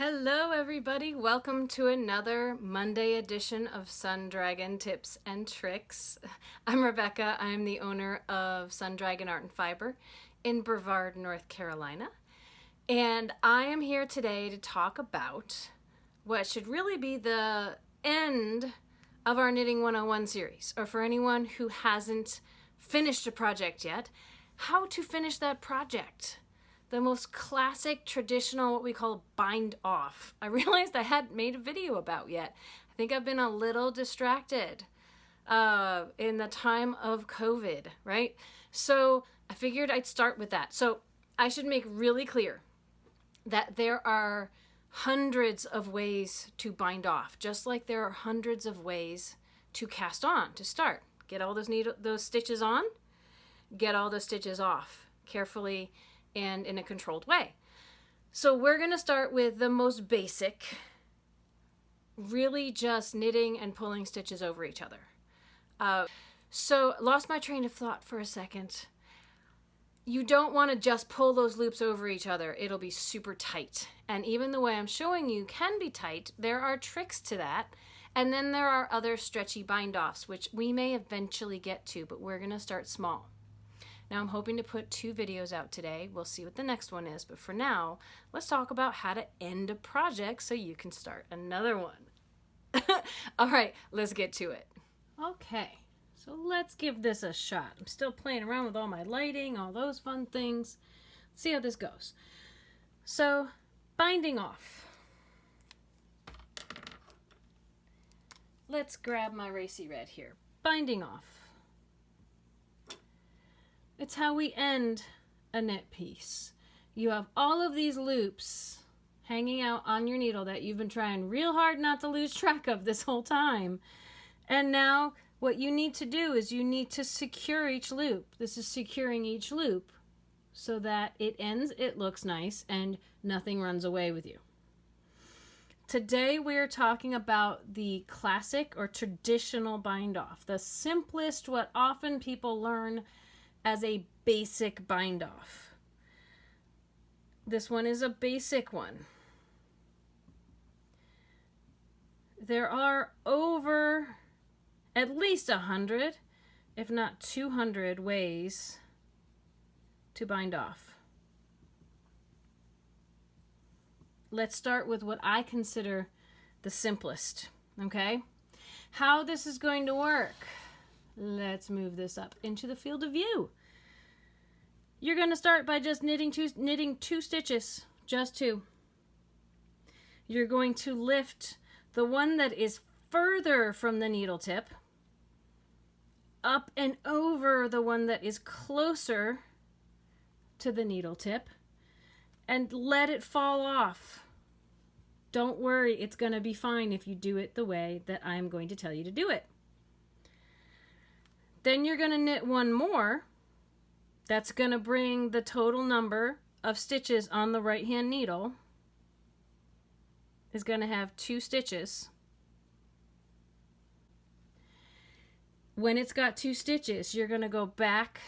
Hello everybody, welcome to another Monday edition of Sun Dragon Tips and Tricks. I'm Rebecca, I'm the owner of Sun Dragon Art and Fiber in Brevard, North Carolina. And I am here today to talk about what should really be the end of our Knitting 101 series, or for anyone who hasn't finished a project yet, how to finish that project. The most classic, traditional, what we call bind off. I realized I hadn't made a video about yet. I think I've been a little distracted in the time of COVID, right? So I figured I'd start with that. So I should make really clear that there are hundreds of ways to bind off, just like there are hundreds of ways to cast on, to start. Get all those stitches on, get all the stitches off carefully and in a controlled way. So we're going to start with the most basic, really just knitting and pulling stitches over each other. So lost my train of thought for a second. You don't want to just pull those loops over each other. It'll be super tight. And even the way I'm showing you can be tight. There are tricks to that. And then there are other stretchy bind offs, which we may eventually get to, but we're going to start small. Now I'm hoping to put 2 videos out today. We'll see what the next one is, but for now, let's talk about how to end a project so you can start another one. All right, let's get to it. Okay, so let's give this a shot. I'm still playing around with all my lighting, all those fun things. Let's see how this goes. So, binding off. Let's grab my racy red here. Binding off. It's how we end a knit piece. You have all of these loops hanging out on your needle that you've been trying real hard not to lose track of this whole time. And now what you need to do is you need to secure each loop. This is securing each loop so that it ends, it looks nice, and nothing runs away with you. Today we're talking about the classic or traditional bind off, the simplest, what often people learn as a basic bind off. This one is a basic one. There are over at least 100, if not 200 ways to bind off. Let's start with what I consider the simplest, okay? How this is going to work. Let's move this up into the field of view. You're going to start by just knitting two stitches, just 2. You're going to lift the one that is further from the needle tip up and over the one that is closer to the needle tip and let it fall off. Don't worry, it's going to be fine if you do it the way that I'm going to tell you to do it. Then you're going to knit one more. That's going to bring the total number of stitches on the right hand needle is going to have 2 stitches. When it's got 2 stitches, you're going to go back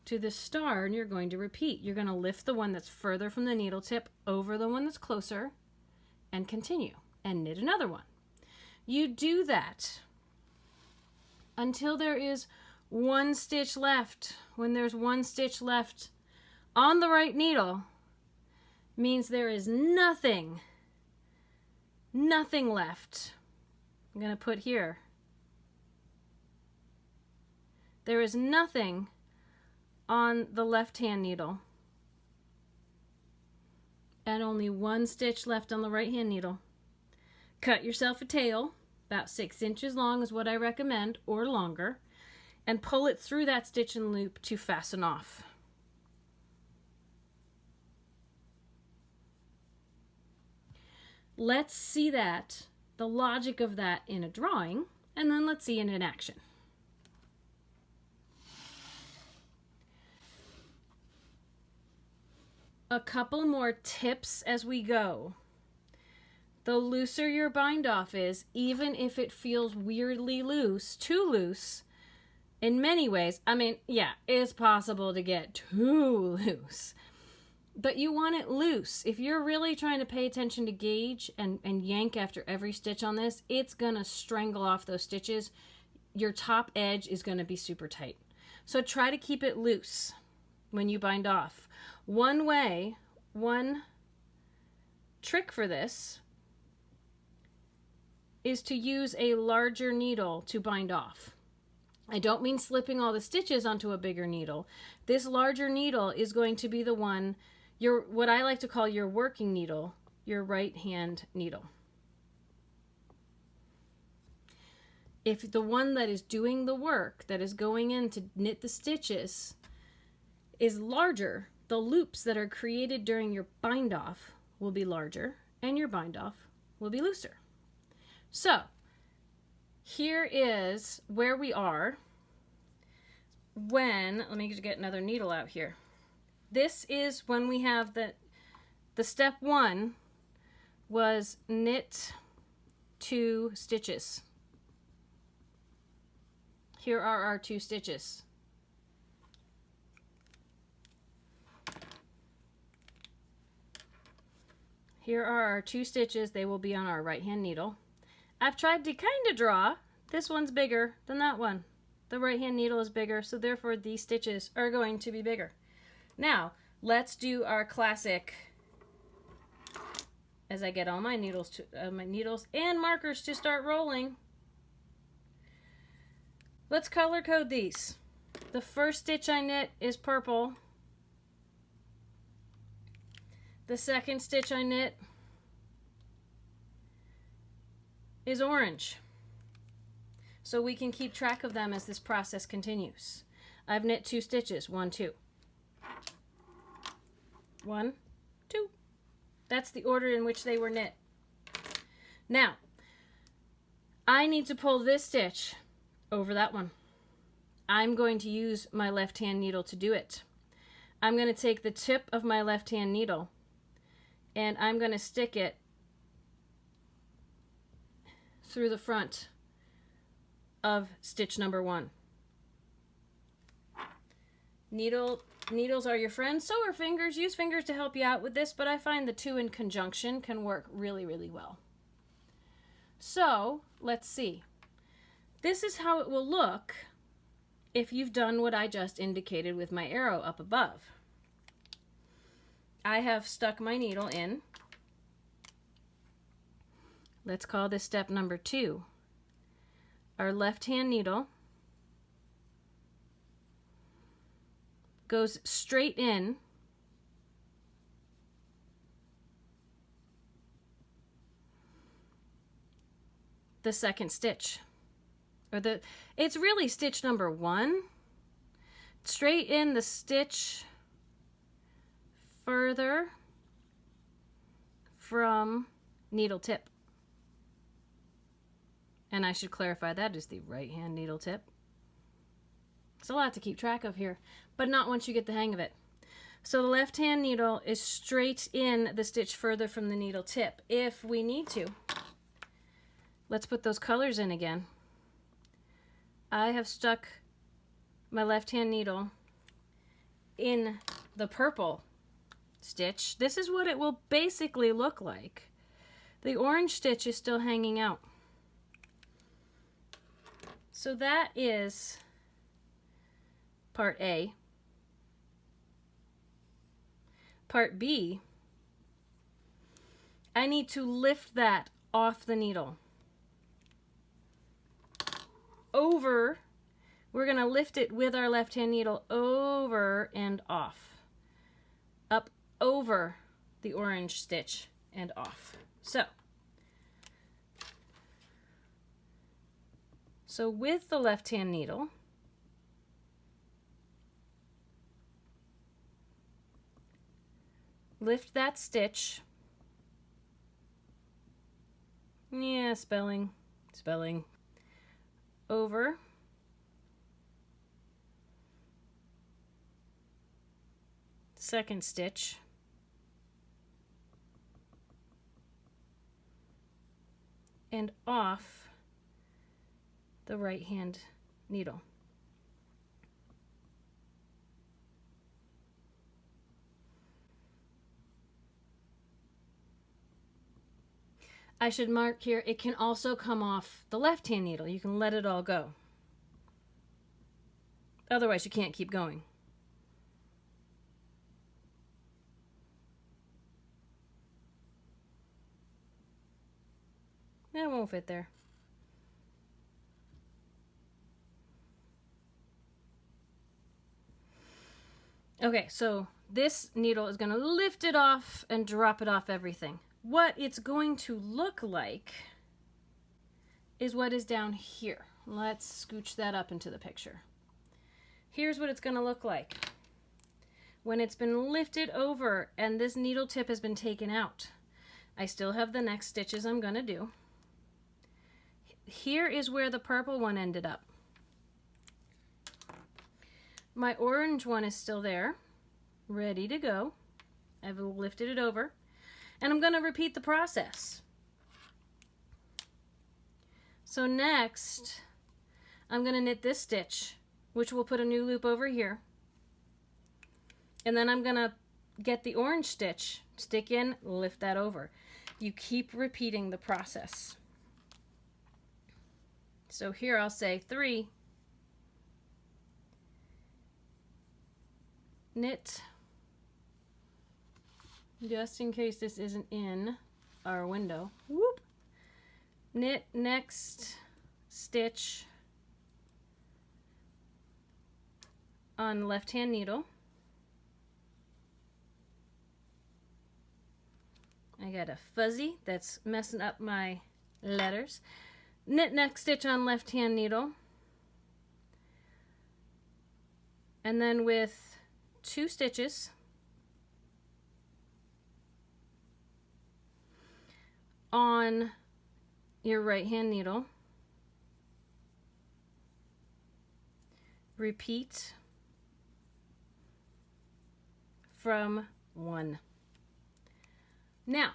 to the star and you're going to repeat. You're going to lift the one that's further from the needle tip over the one that's closer and continue and knit another one. You do that until there is 1 stitch left. When there's 1 stitch left on the right needle, means there is nothing left. I'm going to put here. There is nothing on the left-hand needle and only 1 stitch left on the right-hand needle. Cut yourself a tail. About 6 inches long is what I recommend, or longer, and pull it through that stitch and loop to fasten off. Let's see that, the logic of that in a drawing, and then let's see it in action. A couple more tips as we go. The looser your bind off is, even if it feels weirdly loose, too loose, in many ways, I mean, yeah, it's possible to get too loose. but you want it loose. If you're really trying to pay attention to gauge and yank after every stitch on this, it's gonna strangle off those stitches. Your top edge is gonna be super tight. So try to keep it loose when you bind off. One trick for this is to use a larger needle to bind off. I don't mean slipping all the stitches onto a bigger needle. This larger needle is going to be the one, what I like to call your working needle, your right hand needle. If the one that is doing the work, that is going in to knit the stitches, is larger, the loops that are created during your bind off will be larger and your bind off will be looser. So here is where we are when, let me get another needle out here. This is when we have the step 1 was knit 2 stitches. Here are our 2 stitches. Here are our 2 stitches. They will be on our right hand needle. I've tried to kind of draw. This one's bigger than that one. The right hand needle is bigger, so therefore these stitches are going to be bigger. Now, let's do our classic, as I get all my needles and markers to start rolling. Let's color code these. The first stitch I knit is purple. The second stitch I knit is orange. So we can keep track of them as this process continues. I've knit 2 stitches, 1, 2. 1, 2. That's the order in which they were knit. Now, I need to pull this stitch over that one. I'm going to use my left hand needle to do it. I'm going to take the tip of my left hand needle and I'm going to stick it through the front of stitch number 1. Needles are your friends, so are fingers. Use fingers to help you out with this, but I find the 2 in conjunction can work really, really well. So, let's see. This is how it will look if you've done what I just indicated with my arrow up above. I have stuck my needle in. Let's call this step number 2. Our left hand needle goes straight in the second stitch. It's really stitch number 1. Straight in the stitch further from needle tip. And I should clarify that is the right hand needle tip. It's a lot to keep track of here, but not once you get the hang of it. So the left hand needle is straight in the stitch further from the needle tip. If we need to, let's put those colors in again. I have stuck my left hand needle in the purple stitch. This is what it will basically look like. The orange stitch is still hanging out. So that is part A. Part B, I need to lift that off the needle. Over, we're going to lift it with our left hand needle over and off. Up over the orange stitch and off. So with the left hand needle, lift that stitch. Yeah, spelling. Over. Second stitch. And off the right hand needle. I should mark here, it can also come off the left-hand needle. You can let it all go. Otherwise, you can't keep going. It won't fit there. Okay, so this needle is going to lift it off and drop it off everything. What it's going to look like is what is down here. Let's scooch that up into the picture. Here's what it's going to look like when it's been lifted over and this needle tip has been taken out. I still have the next stitches I'm going to do. Here is where the purple one ended up. My orange one is still there, ready to go. I've lifted it over, and I'm going to repeat the process. So next, I'm going to knit this stitch, which will put a new loop over here. And then I'm going to get the orange stitch, stick in, lift that over. You keep repeating the process. So here I'll say 3, knit, just in case this isn't in our window, whoop, knit next stitch on left hand needle. I got a fuzzy that's messing up my letters. Knit next stitch on left hand needle, and then with 2 stitches on your right hand needle, repeat from 1. Now,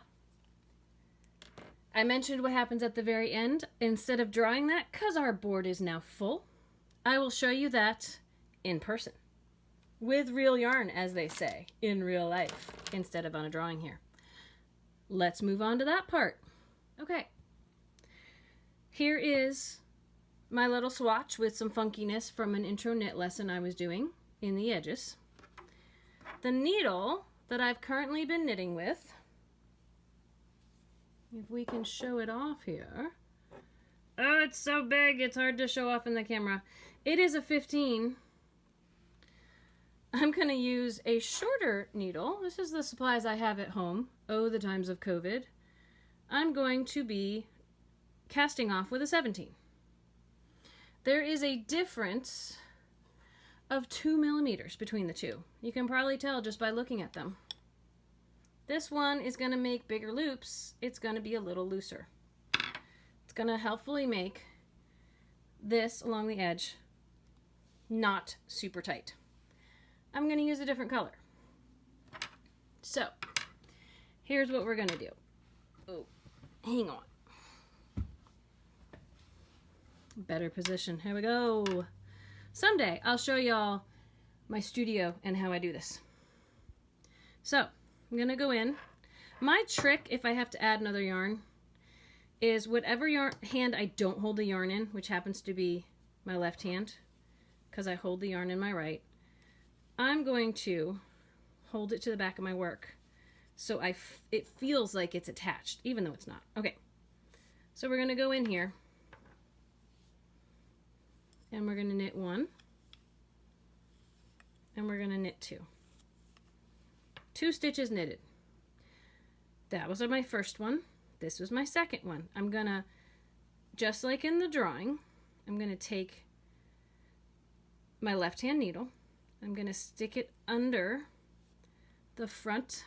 I mentioned what happens at the very end. Instead of drawing that, because our board is now full, I will show you that in person. With real yarn, as they say, in real life, instead of on a drawing here. Let's move on to that part. Okay. Here is my little swatch with some funkiness from an intro knit lesson I was doing in the edges. The needle that I've currently been knitting with, if we can show it off here. Oh, it's so big, it's hard to show off in the camera. It is a 15. I'm going to use a shorter needle. This is the supplies I have at home. Oh, the times of COVID. I'm going to be casting off with a 17. There is a difference of 2 millimeters between the two. You can probably tell just by looking at them. This one is going to make bigger loops. It's going to be a little looser. It's going to helpfully make this along the edge not super tight. I'm going to use a different color. So, here's what we're going to do. Oh, hang on. Better position. Here we go. Someday I'll show y'all my studio and how I do this. So, I'm going to go in. My trick, if I have to add another yarn, is whatever hand I don't hold the yarn in, which happens to be my left hand, because I hold the yarn in my right, I'm going to hold it to the back of my work so it feels like it's attached, even though it's not. Okay, so we're going to go in here, and we're going to knit 1, and we're going to knit 2. 2 stitches knitted. That was my first one. This was my second one. I'm gonna, just like in the drawing, I'm gonna take my left hand needle. I'm gonna stick it under the front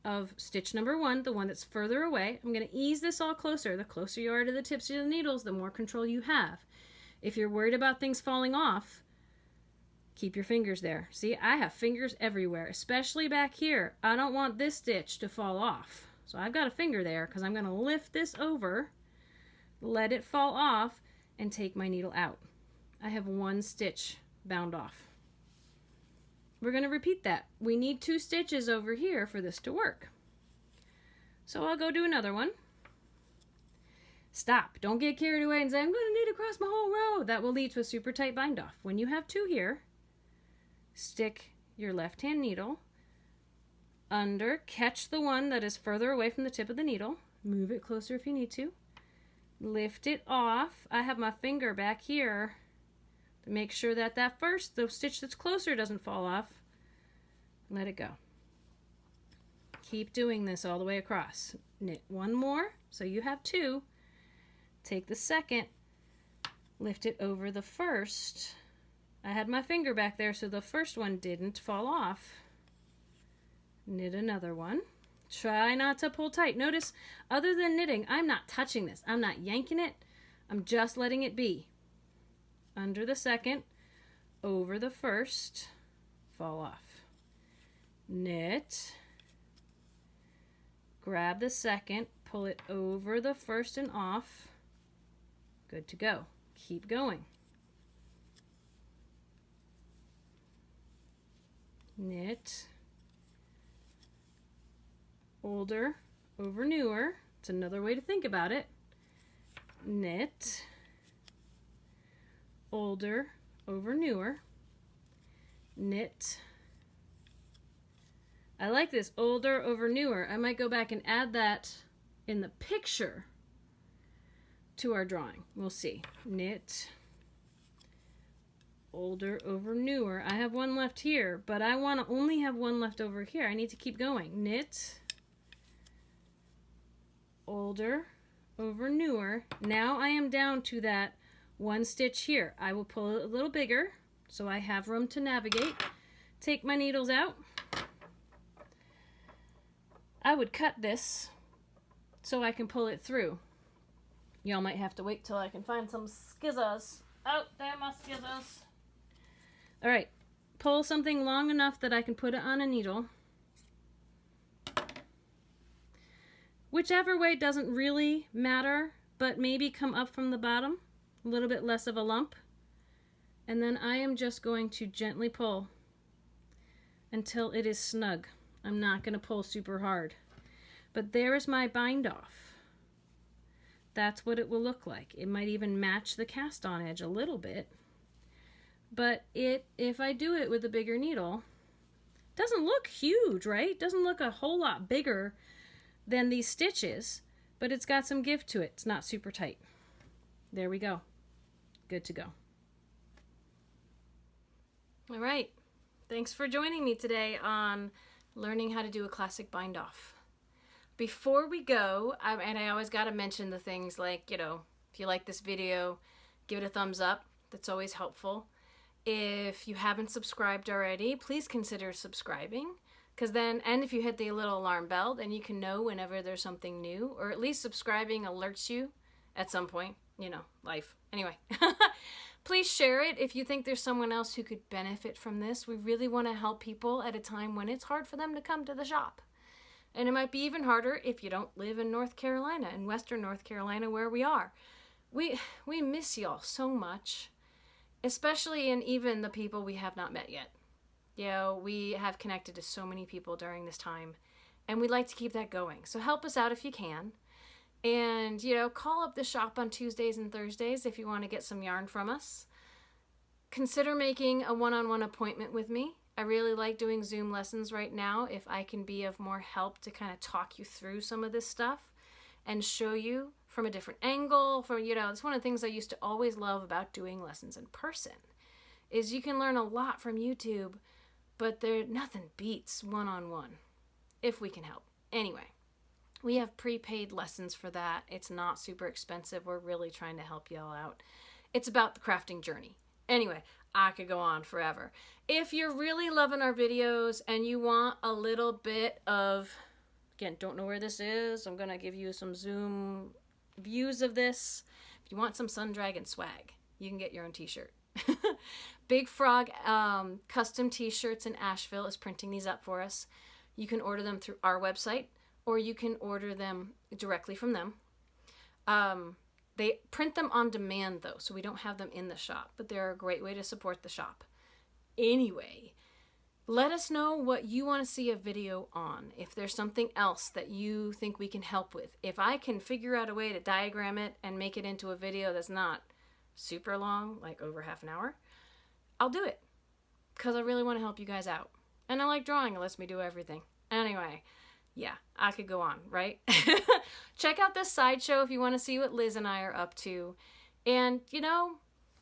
of stitch number 1, the one that's further away. I'm gonna ease this all closer. The closer you are to the tips of the needles, the more control you have. If you're worried about things falling off, keep your fingers there. See, I have fingers everywhere, especially back here. I don't want this stitch to fall off. So I've got a finger there because I'm going to lift this over, let it fall off, and take my needle out. I have 1 stitch bound off. We're going to repeat that. We need 2 stitches over here for this to work. So I'll go do another one. Stop. Don't get carried away and say, I'm going to knit across my whole row. That will lead to a super tight bind off. When you have 2 here, stick your left hand needle under, catch the one that is further away from the tip of the needle, move it closer if you need to, lift it off. I have my finger back here to make sure that the stitch that's closer doesn't fall off. Let it go. Keep doing this all the way across. Knit 1 more, so you have 2. Take the second, lift it over the first. I had my finger back there so the first one didn't fall off. Knit another one. Try not to pull tight. Notice, other than knitting, I'm not touching this. I'm not yanking it. I'm just letting it be. Under the second, over the first, fall off. Knit. Grab the second, pull it over the first and off. Good to go. Keep going. Knit. Older over newer. It's another way to think about it. Knit. Older over newer. Knit. I like this, older over newer. I might go back and add that in the picture to our drawing. We'll see. Knit. Older over newer. I have 1 left here, but I want to only have 1 left over here. I need to keep going. Knit. Older over newer. Now I am down to that 1 stitch here. I will pull it a little bigger so I have room to navigate. Take my needles out. I would cut this so I can pull it through. Y'all might have to wait till I can find some skizzers. Oh, there are my skizzers. All right, pull something long enough that I can put it on a needle. Whichever way doesn't really matter, but maybe come up from the bottom, a little bit less of a lump. And then I am just going to gently pull until it is snug. I'm not going to pull super hard. But there is my bind off. That's what it will look like. It might even match the cast on edge a little bit. But if I do it with a bigger needle, it doesn't look huge, right? It doesn't look a whole lot bigger than these stitches, but it's got some give to it. It's not super tight. There we go. Good to go. All right. Thanks for joining me today on learning how to do a classic bind off. Before we go, and I always got to mention the things like, if you like this video, give it a thumbs up. That's always helpful. If you haven't subscribed already, please consider subscribing. And if you hit the little alarm bell, then you can know whenever there's something new, or at least subscribing alerts you at some point, life. Anyway, please share it if you think there's someone else who could benefit from this. We really want to help people at a time when it's hard for them to come to the shop. And it might be even harder if you don't live in North Carolina, in Western North Carolina, where we are. We miss y'all so much, especially in even the people we have not met yet. We have connected to so many people during this time, and we'd like to keep that going. So help us out if you can. And, call up the shop on Tuesdays and Thursdays if you want to get some yarn from us. Consider making a one-on-one appointment with me. I really like doing Zoom lessons right now if I can be of more help to kind of talk you through some of this stuff and show you from a different angle. It's one of the things I used to always love about doing lessons in person is you can learn a lot from YouTube, but nothing beats one-on-one if we can help. Anyway, we have prepaid lessons for that. It's not super expensive. We're really trying to help y'all out. It's about the crafting journey. Anyway, I could go on forever. If you're really loving our videos and you want a little bit of, again, don't know where this is. I'm going to give you some Zoom views of this. If you want some Sun Dragon swag, you can get your own t-shirt. Big Frog custom t-shirts in Asheville is printing these up for us. You can order them through our website, or you can order them directly from them. They print them on demand, though, so we don't have them in the shop, but they're a great way to support the shop. Anyway, Let us know what you want to see a video on. If there's something else that you think we can help with. If I can figure out a way to diagram it and make it into a video that's not super long, like over half an hour, I'll do it. Because I really want to help you guys out. And I like drawing. It lets me do everything. Anyway, yeah, I could go on, right? Check out this sideshow if you want to see what Liz and I are up to. And, you know,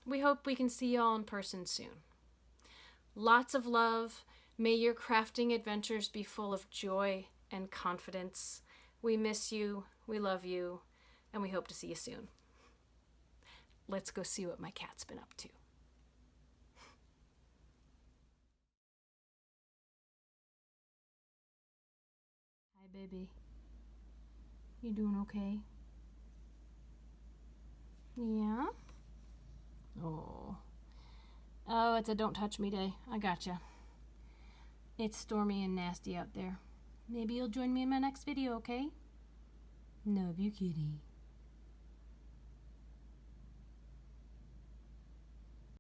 we hope we can see y'all in person soon. Lots of love. May your crafting adventures be full of joy and confidence. We miss you, we love you, and we hope to see you soon. Let's go see what my cat's been up to. Hi, baby. You doing okay? Yeah? Oh. Oh, it's a don't touch me day. I gotcha. It's stormy and nasty out there. Maybe you'll join me in my next video, okay? Love you, kitty.